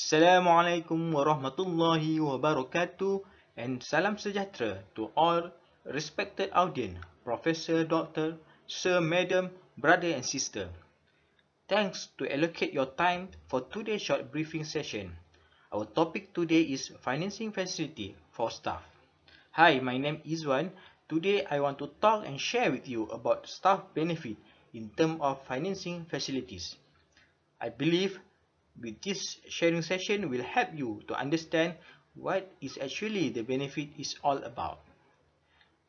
Assalamualaikum warahmatullahi wabarakatuh and salam sejahtera to all respected audience, Professor, Doctor, Sir, Madam, Brother and Sister. Thanks to allocate your time for today's short briefing session. Our topic today is financing facility for staff. Hi, my name is Izwan. Today I want to talk and share with you about staff benefit in terms of financing facilities. I believe with this sharing session will help you to understand what is actually the benefit is all about.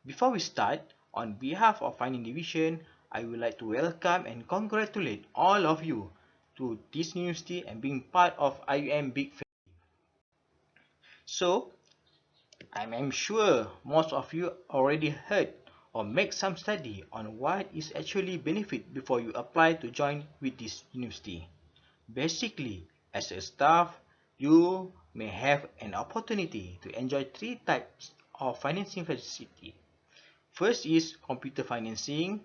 Before we start, on behalf of Finance Division, I would like to welcome and congratulate all of you to this university and being part of IUM Big Family. So, I'm sure most of you already heard or make some study on what is actually benefit before you apply to join with this university. Basically, as a staff, you may have an opportunity to enjoy three types of financing facility. First is computer financing,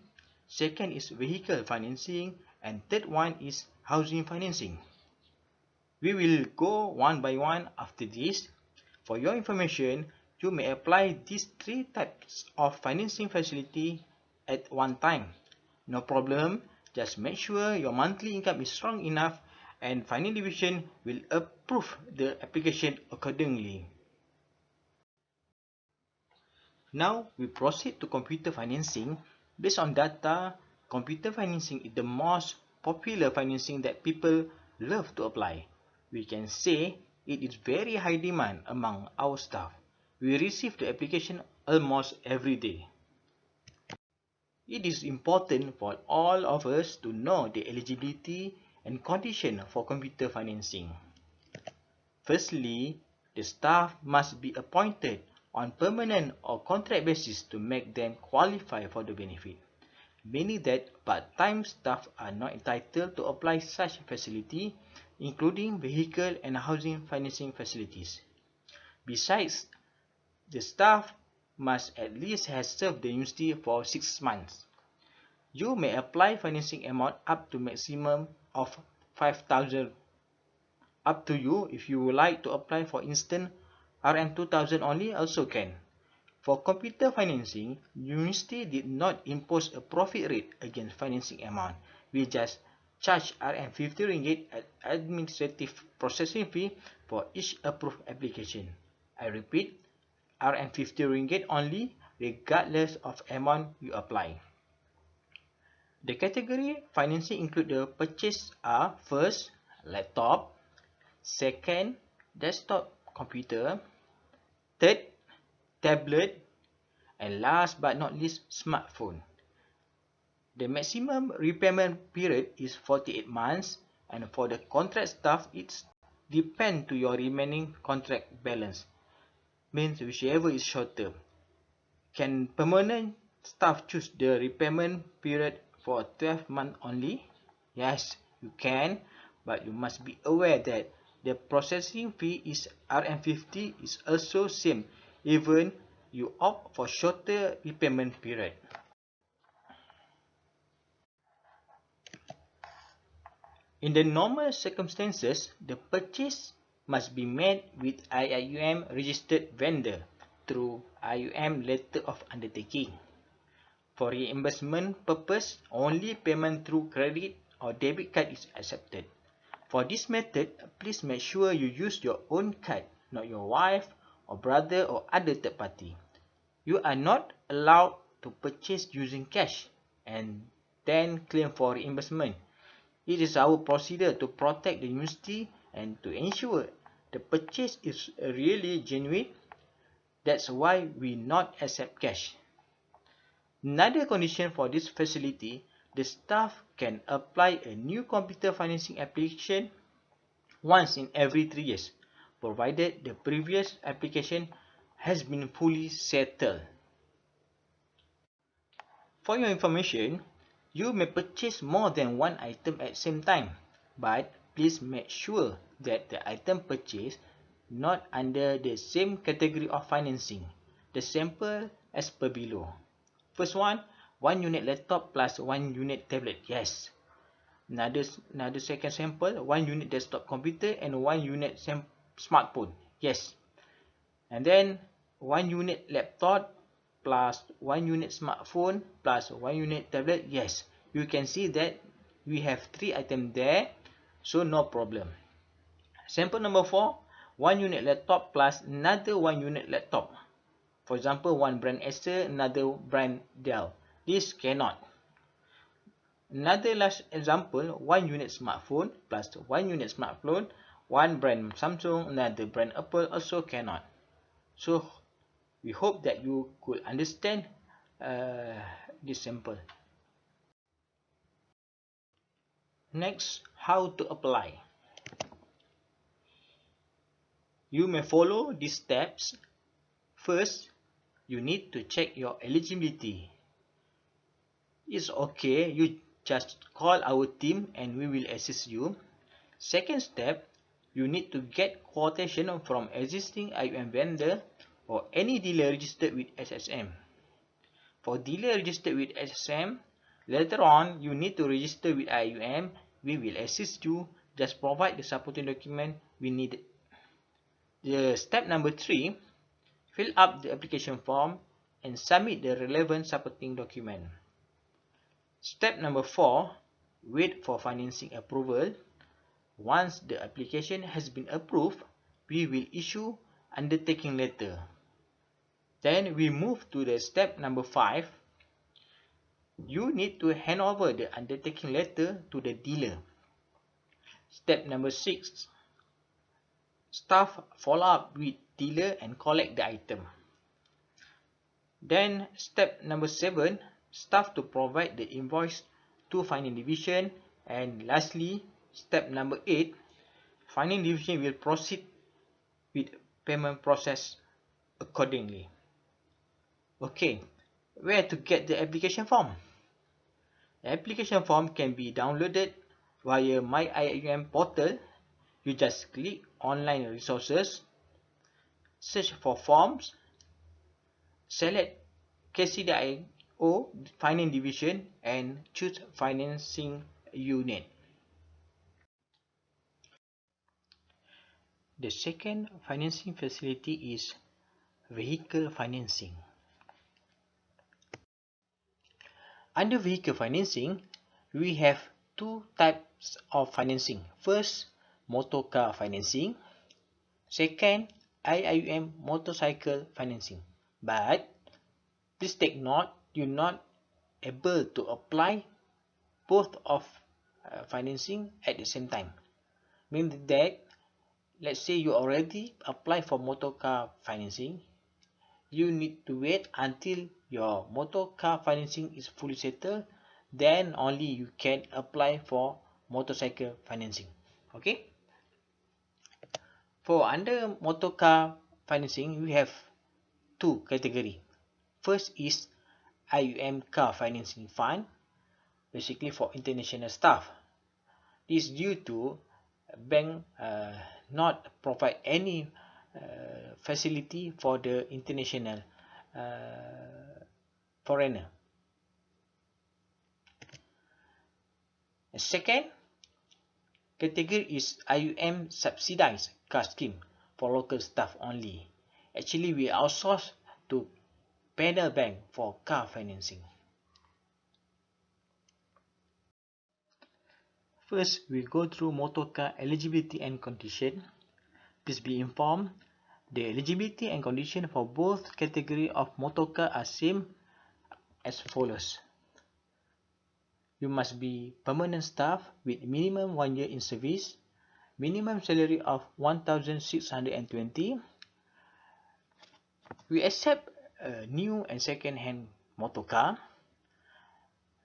second is vehicle financing, and third one is housing financing. We will go one by one after this. For your information, you may apply these three types of financing facility at one time. No problem, just make sure your monthly income is strong enough and Finance Division will approve the application accordingly. Now we proceed to computer financing. Based on data, computer financing is the most popular financing that people love to apply. We can say it is very high demand among our staff. We receive the application almost every day. It is important for all of us to know the eligibility and condition for computer financing. Firstly, the staff must be appointed on permanent or contract basis to make them qualify for the benefit, meaning that part-time staff are not entitled to apply such facility, including vehicle and housing financing facilities. Besides, the staff must at least have served the university for 6 months. You may apply financing amount up to maximum of 5,000. Up to you if you would like to apply for instance RM2000 only also can. For computer financing, university did not impose a profit rate against financing amount. We just charge RM50 as administrative processing fee for each approved application. I repeat, RM50 only regardless of amount you apply. The category financing include the purchase are first, laptop, second, desktop computer, third, tablet, and last but not least, smartphone. The maximum repayment period is 48 months, and for the contract staff, it depends to your remaining contract balance. Means whichever is shorter. Can permanent staff choose the repayment period for 12 months only? Yes, you can, but you must be aware that the processing fee is RM50 is also same even you opt for shorter repayment period. In the normal circumstances, the purchase must be made with IUM registered vendor through IUM letter of undertaking. For reimbursement purpose, only payment through credit or debit card is accepted. For this method, please make sure you use your own card, not your wife or brother or other third party. You are not allowed to purchase using cash and then claim for reimbursement. It is our procedure to protect the university and to ensure the purchase is really genuine. That's why we not accept cash. Another condition for this facility, the staff can apply a new computer financing application once in every 3 years, provided the previous application has been fully settled. For your information, you may purchase more than one item at the same time, but please make sure that the item purchased not under the same category of financing. The sample as per below. First one unit laptop plus 1 unit tablet. Yes. Another second sample, 1 unit desktop computer and 1 unit smartphone. Yes. And then 1 unit laptop plus 1 unit smartphone plus 1 unit tablet. Yes. You can see that we have 3 items there. So no problem. Sample number 4, 1 unit laptop plus another 1 unit laptop. For example, one brand Acer, another brand Dell. This cannot. Another last example, 1 unit smartphone plus 1 unit smartphone, one brand Samsung, another brand Apple, also cannot. So we hope that you could understand this sample. Next, how to apply. You may follow these steps. First, you need to check your eligibility. It's okay, you just call our team and we will assist you. Second step, you need to get quotation from existing IUM vendor or any dealer registered with SSM. For dealer registered with SSM, later on you need to register with IUM. We will assist you. Just provide the supporting document we need. The step number 3, fill up the application form and submit the relevant supporting document. Step number 4, wait for financing approval. Once the application has been approved, we will issue undertaking letter. Then we move to the step number 5. You need to hand over the undertaking letter to the dealer. Step number 6. Staff follow up with dealer and collect the item. Then step number 7. Staff to provide the invoice to finance division. And lastly, step number 8. Finance division will proceed with payment process accordingly. Okay, where to get the application form? The application form can be downloaded via My IUM portal. You just click online resources, search for forms, select KCDIO Finance Division and choose Financing Unit. The second financing facility is vehicle financing. Under vehicle financing, we have 2 types of financing. First, motorcar financing. Second, IUM motorcycle financing. But please take note, you're not able to apply both of financing at the same time. Meaning that, let's say you already apply for motorcar financing, you need to wait until your motorcar financing is fully settled, then only you can apply for motorcycle financing. Okay? For under motorcar financing, we have 2 categories. First is IUM Car Financing Fund, basically for international staff. This is due to bank not provide any facility for the international foreigner. The second category is IUM subsidized car scheme for local staff only. Actually, we outsource to panel bank for car financing. First, we go through motorcar eligibility and condition. Please be informed, the eligibility and condition for both category of motorcar are same as follows. You must be permanent staff with minimum 1 year in service, minimum salary of 1,620. We accept new and second-hand motorcar.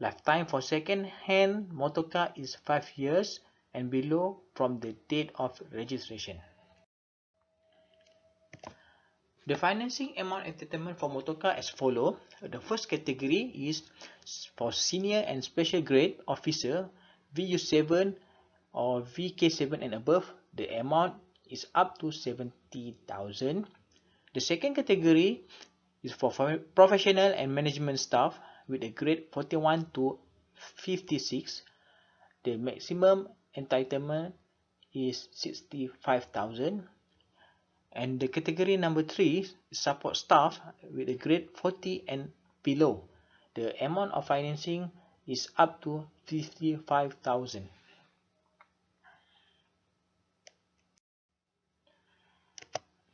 Lifetime for second-hand motorcar is 5 years and below from the date of registration. The financing amount entitlement for motorcar as follows. The first category is for senior and special grade officer, VU7 or VK7 and above. The amount is up to 70,000. The second category is for professional and management staff with a grade 41 to 56. The maximum entitlement is 65,000. And the category number 3 is support staff with a grade 40 and below. The amount of financing is up to 55,000.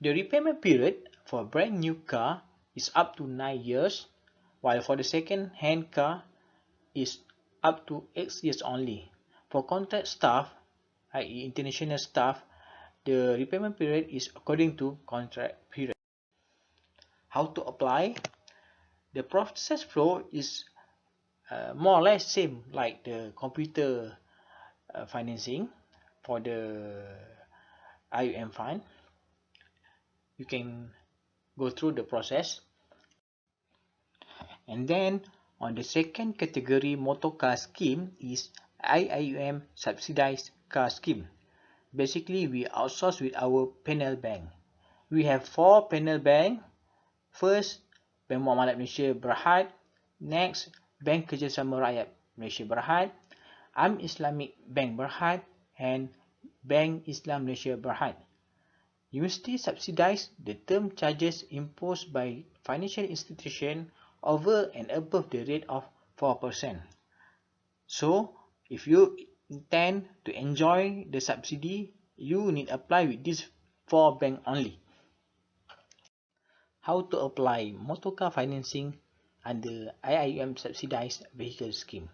The repayment period for a brand new car is up to 9 years, while for the second-hand car is up to 8 years only. For contract staff, i.e. international staff, the repayment period is according to contract period. How to apply? The process flow is more or less same like the computer financing for the IUM fund. You can go through the process. And then on the second category motor car scheme is IUM subsidized car scheme. Basically, we outsource with our panel bank. We have 4 panel bank. First, Bank Muamalat Malaysia Berhad. Next, Bank Kerjasama Rakyat Malaysia Berhad, Islamic Bank Berhad, and Bank Islam Malaysia Berhad. University subsidize the term charges imposed by financial institution over and above the rate of 4%. So, if you intend to enjoy the subsidy, you need apply with these 4 banks only. How to apply motor car financing under IUM subsidized vehicle scheme?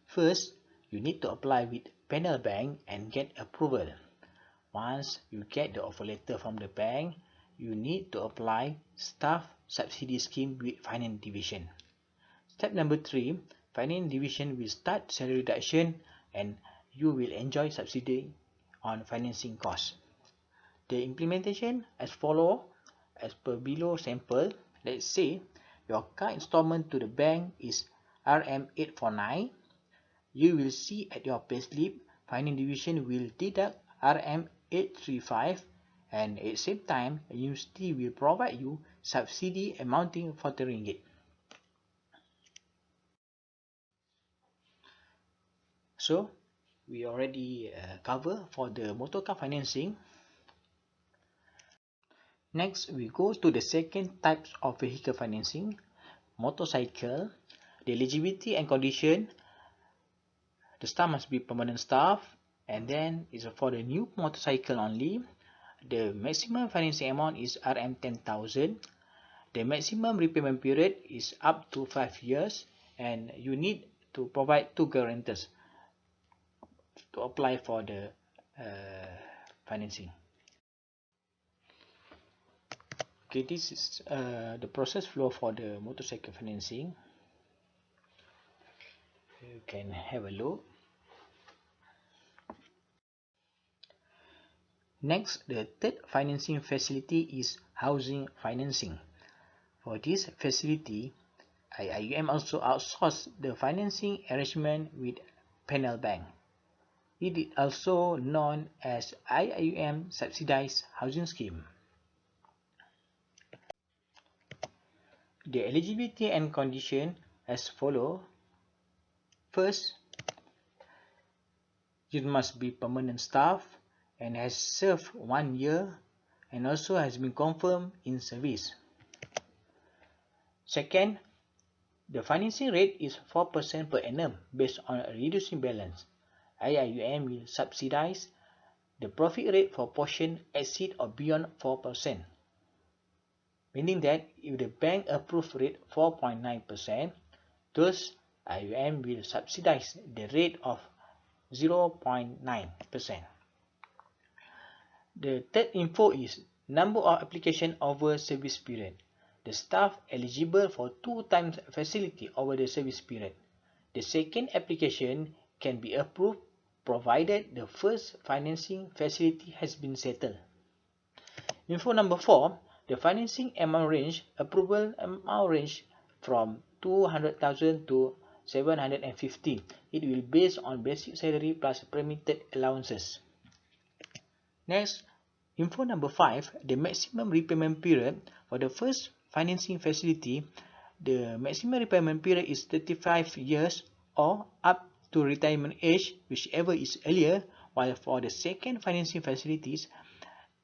First, you need to apply with panel bank and get approval. Once you get the offer letter from the bank, you need to apply staff subsidy scheme with finance division. Step number 3, finance division will start salary reduction and you will enjoy subsidy on financing costs. The implementation as follow as per below sample. Let's say your car installment to the bank is RM849. You will see at your payslip, finance division will deduct RM835 and at the same time, university will provide you subsidy amounting 40 ringgit. So, we already cover for the motor car financing. Next, we go to the second types of vehicle financing, motorcycle. The eligibility and condition, the staff must be permanent staff, and then it's for the new motorcycle only. The maximum financing amount is RM10,000. The maximum repayment period is up to 5 years, and you need to provide 2 guarantors to apply for the financing. Okay, this is the process flow for the motorcycle financing. You can have a look. Next, the third financing facility is housing financing. For this facility, IUM also outsources the financing arrangement with panel bank. It is also known as IUM subsidized housing scheme. The eligibility and condition as follow. First, you must be permanent staff and has served 1 year and also has been confirmed in service. Second, the financing rate is 4% per annum based on a reducing balance. IUM will subsidize the profit rate for portion exceed or beyond 4%. Meaning that if the bank approved rate 4.9%, thus IUM will subsidize the rate of 0.9%. The third info is number of application over service period. The staff eligible for 2 times facility over the service period. The second application can be approved provided the first financing facility has been settled. Info number 4, the financing amount range, approval amount range from 200,000 to 750. It will based on basic salary plus permitted allowances. Next, info number 5, the maximum repayment period for the first financing facility. The maximum repayment period is 35 years or up to retirement age, whichever is earlier, while for the second financing facilities,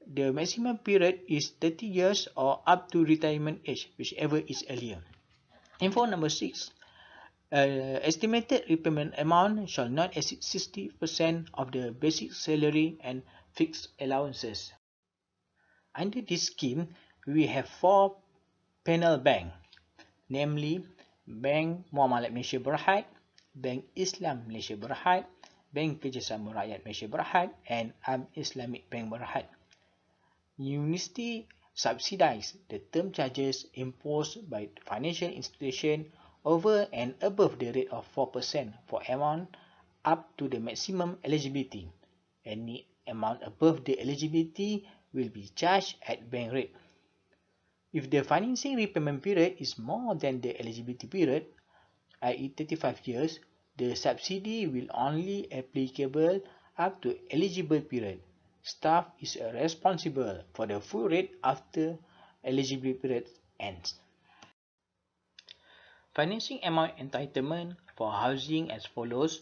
the maximum period is 30 years or up to retirement age, whichever is earlier. Info number 6. Estimated repayment amount shall not exceed 60% of the basic salary and fixed allowances. Under this scheme, we have 4 panel banks, namely Bank Muamalat Malaysia Berhad, Bank Islam Malaysia Berhad, Bank Kerjasama Rakyat Malaysia Berhad, and Islamic Bank Berhad. University subsidize the term charges imposed by financial institution over and above the rate of 4% for amount up to the maximum eligibility. Any amount above the eligibility will be charged at bank rate. If the financing repayment period is more than the eligibility period, i.e. 35 years, the subsidy will only applicable up to eligible period. Staff is responsible for the full rate after eligibility period ends. Financing amount entitlement for housing as follows.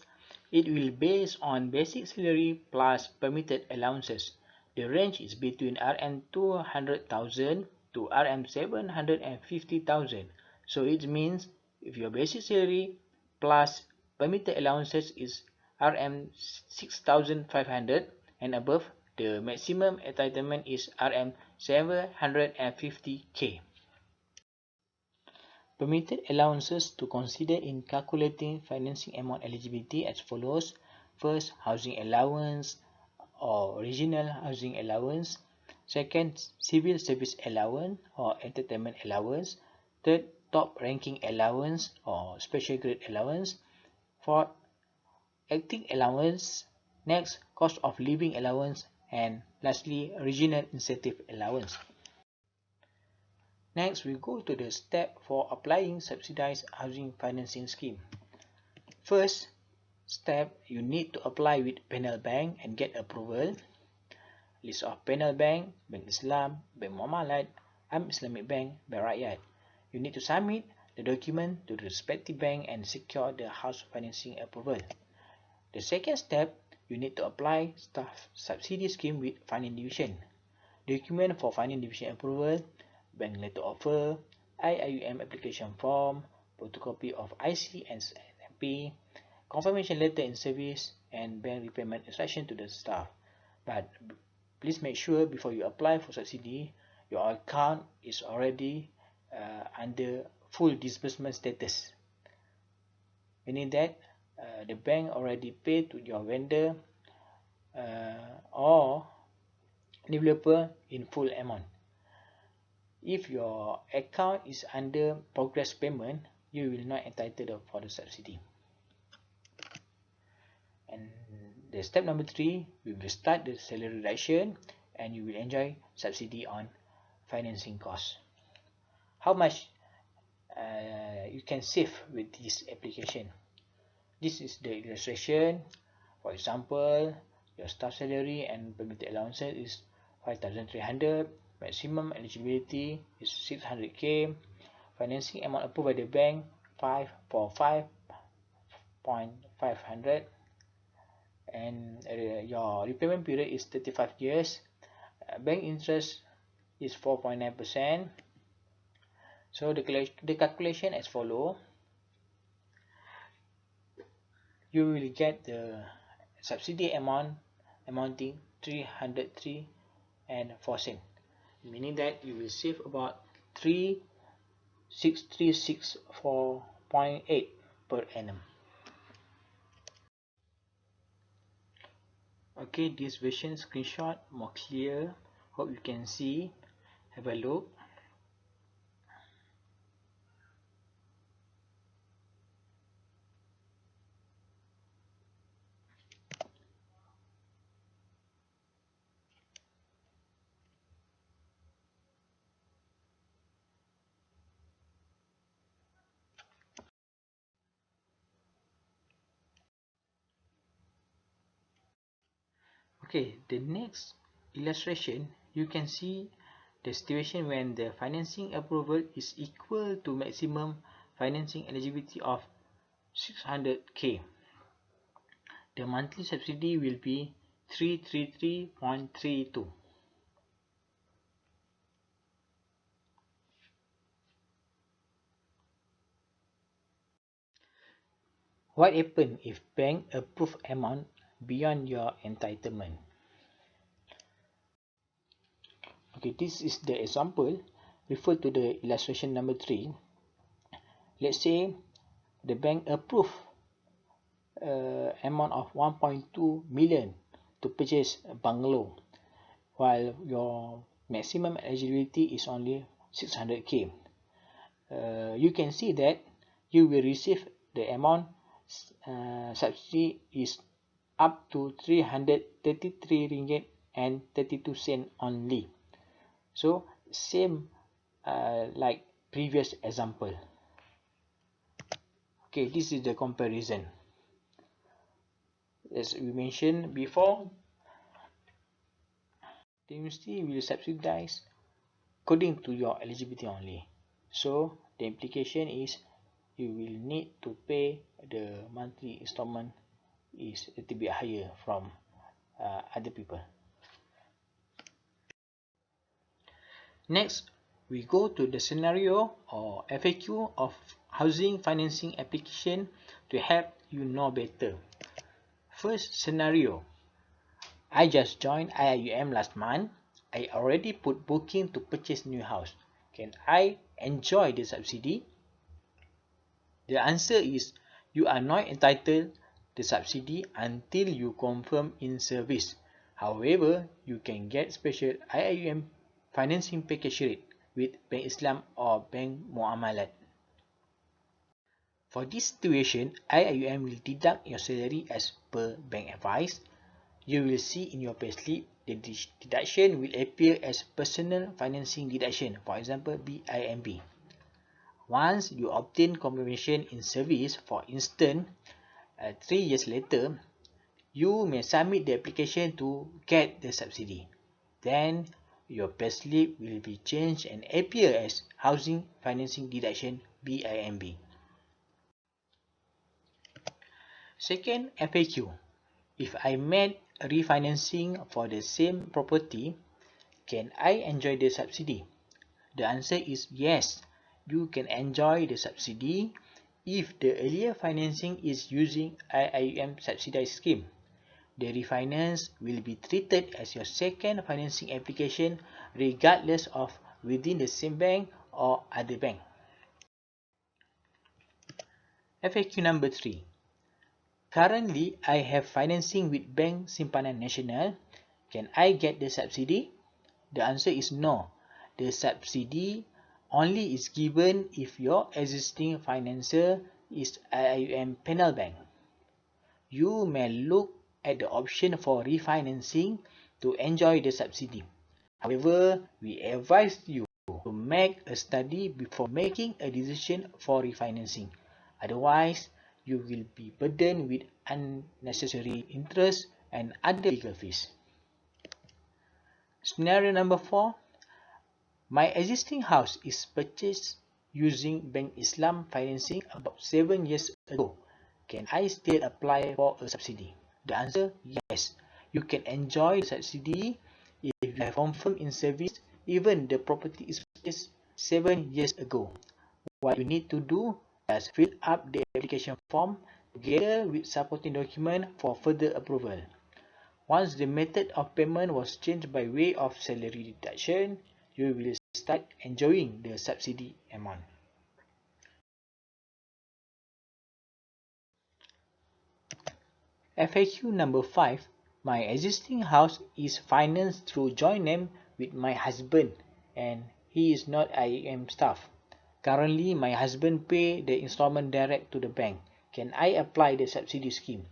It will base on basic salary plus permitted allowances. The range is between RM200,000 to RM750,000. So it means if your basic salary plus permitted allowances is RM6,500 and above, the maximum entitlement is RM750K. Permitted allowances to consider in calculating financing amount eligibility as follows. First, housing allowance or regional housing allowance. Second, civil service allowance or entertainment allowance. Third, top ranking allowance or special grade allowance. Fourth, acting allowance. Next, cost of living allowance. And lastly, regional incentive allowance. Next, we go to the step for applying subsidized housing financing scheme. First step, you need to apply with panel bank and get approval. List of panel bank, Bank Islam, Bank Muamalat, Islamic Bank, Bank Rakyat. You need to submit the document to the respective bank and secure the house financing approval. The second step, you need to apply staff subsidy scheme with finance division. Document for finance division approval, bank letter offer, IIUM application form, photocopy of IC and SMP, confirmation letter in service, and bank repayment instruction to the staff. But please make sure before you apply for subsidy, your account is already under full disbursement status. Meaning that the bank already paid to your vendor or developer in full amount. If your account is under progress payment, you will not entitled for the subsidy. And the step number 3, we will start the salary reduction and you will enjoy subsidy on financing costs. How much you can save with this application? This is the illustration. For example, your staff salary and permitted allowances is 5,300. Maximum eligibility is 600K. Financing amount approved by the bank 5.500, and your repayment period is 35 years. Bank interest is 4.9%. So the calculation as follow. You will get the subsidy amount amounting 303 and 4 cents. Meaning that you will save about 3,634.8 per annum. Okay, this version screenshot more clear. Hope you can see. Have a look. Okay, the next illustration, you can see the situation when the financing approval is equal to maximum financing eligibility of 600K. the monthly subsidy will be 333.32. What happens if bank approve amount beyond your entitlement? Okay, this is the example. Refer to the illustration number 3. Let's say the bank approve amount of 1.2 million to purchase a bungalow, while your maximum eligibility is only 600k. You can see that you will receive the amount subsidy is up to 333 ringgit and 32 cent only. So same like previous example. Okay, this is the comparison. As we mentioned before, the university will subsidize according to your eligibility only. So the implication is you will need to pay the monthly installment is a little bit higher from other people. Next, we go to the scenario or FAQ of housing financing application to help you know better. First scenario, I just joined IIUM last month. I already put booking to purchase new house. Can I enjoy the subsidy? The answer is you are not entitled the subsidy until you confirm in service. However, you can get special IIUM financing package rate with Bank Islam or Bank Muamalat. For this situation, IIUM will deduct your salary as per bank advice. You will see in your payslip the deduction will appear as personal financing deduction, for example BIMB. Once you obtain confirmation in service, for instance 3 years later, you may submit the application to get the subsidy. Then your payslip will be changed and appear as housing financing deduction BIMB. Second FAQ. If I made refinancing for the same property, can I enjoy the subsidy? The answer is yes. You can enjoy the subsidy if the earlier financing is using IIUM subsidized scheme. The refinance will be treated as your second financing application regardless of within the same bank or other bank. FAQ number 3. Currently, I have financing with Bank Simpanan Nasional. Can I get the subsidy? The answer is no. The subsidy only is given if your existing financer is IIUM panel bank. You may look at the option for refinancing to enjoy the subsidy. However, we advise you to make a study before making a decision for refinancing. Otherwise, you will be burdened with unnecessary interest and other legal fees. Scenario number 4. My existing house is purchased using Bank Islam financing about 7 years ago. Can I still apply for a subsidy? The answer, yes. You can enjoy the subsidy if you have confirmed in service even the property is purchased 7 years ago. What you need to do is fill up the application form together with supporting document for further approval. Once the method of payment was changed by way of salary deduction, you will start enjoying the subsidy amount. FAQ number 5. My existing house is financed through joint name with my husband and he is not IIUM staff. Currently, my husband pay the installment direct to the bank. Can I apply the subsidy scheme?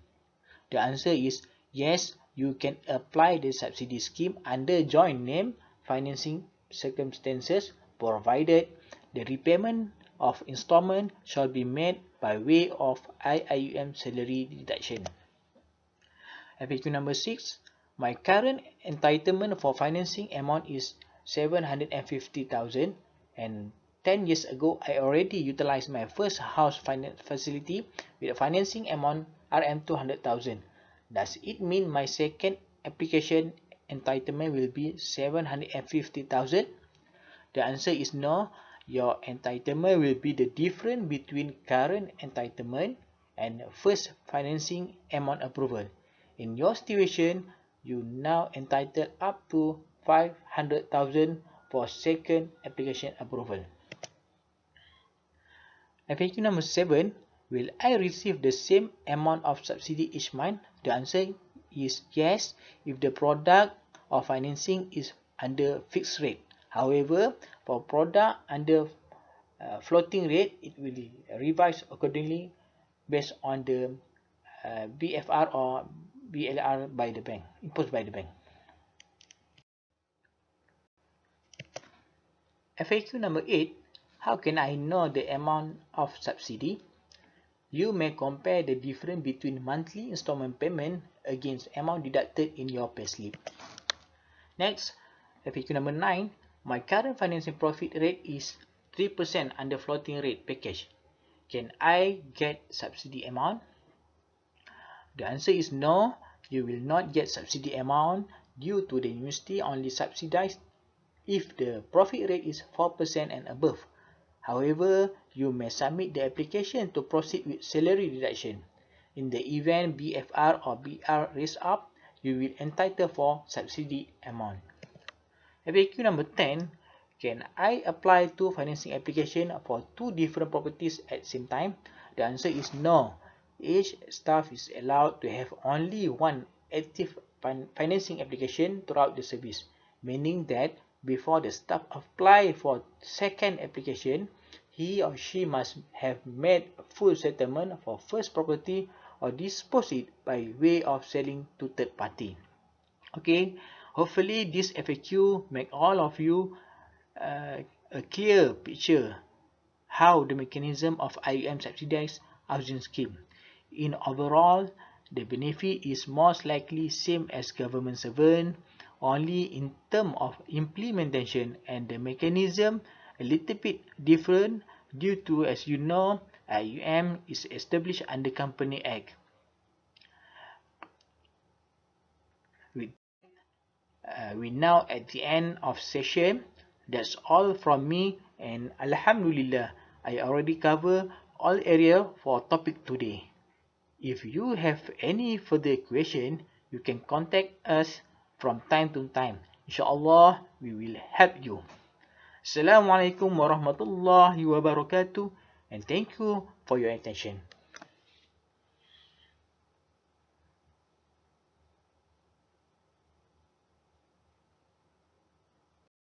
The answer is yes, you can apply the subsidy scheme under joint name financing circumstances provided the repayment of installment shall be made by way of IIUM salary deduction. FAQ number 6. My current entitlement for financing amount is 750,000 and 10 years ago I already utilized my first house finance facility with a financing amount RM 200,000. Does it mean my second application entitlement will be 750,000? The answer is no. Your entitlement will be the difference between current entitlement and first financing amount approval. In your situation, you now entitled up to 500,000 for second application approval. FAQ number 7. Will I receive the same amount of subsidy each month? The answer is yes if the product or financing is under fixed rate. However, for product under floating rate, it will revise accordingly based on the BFR or BLR by the bank, imposed by the bank. FAQ number 8. How can I know the amount of subsidy? You may compare the difference between monthly installment payment against amount deducted in your payslip. Next, FAQ number 9. My current financing profit rate is 3% under floating rate package. Can I get subsidy amount? The answer is no. You will not get subsidy amount due to the university only subsidized if the profit rate is 4% and above. However, you may submit the application to proceed with salary deduction. In the event BFR or BR raise up, you will entitle for subsidy amount. FAQ number 10. Can I apply two financing applications for two different properties at the same time? The answer is no. Each staff is allowed to have only one active financing application throughout the service, meaning that before the staff apply for second application, he or she must have made a full settlement for first property or dispose it by way of selling to third party. Okay, hopefully this FAQ make all of you a clear picture how the mechanism of IUM subsidized housing scheme. In overall, the benefit is most likely same as government servant, only in term of implementation and the mechanism a little bit different due to, as you know, IUM is established under Company Act. We now at the end of session. That's all from me, and Alhamdulillah, I already cover all area for topic today. If you have any further question, you can contact us from time to time. Inshallah, we will help you. Assalamualaikum warahmatullahi wabarakatuh, and thank you for your attention.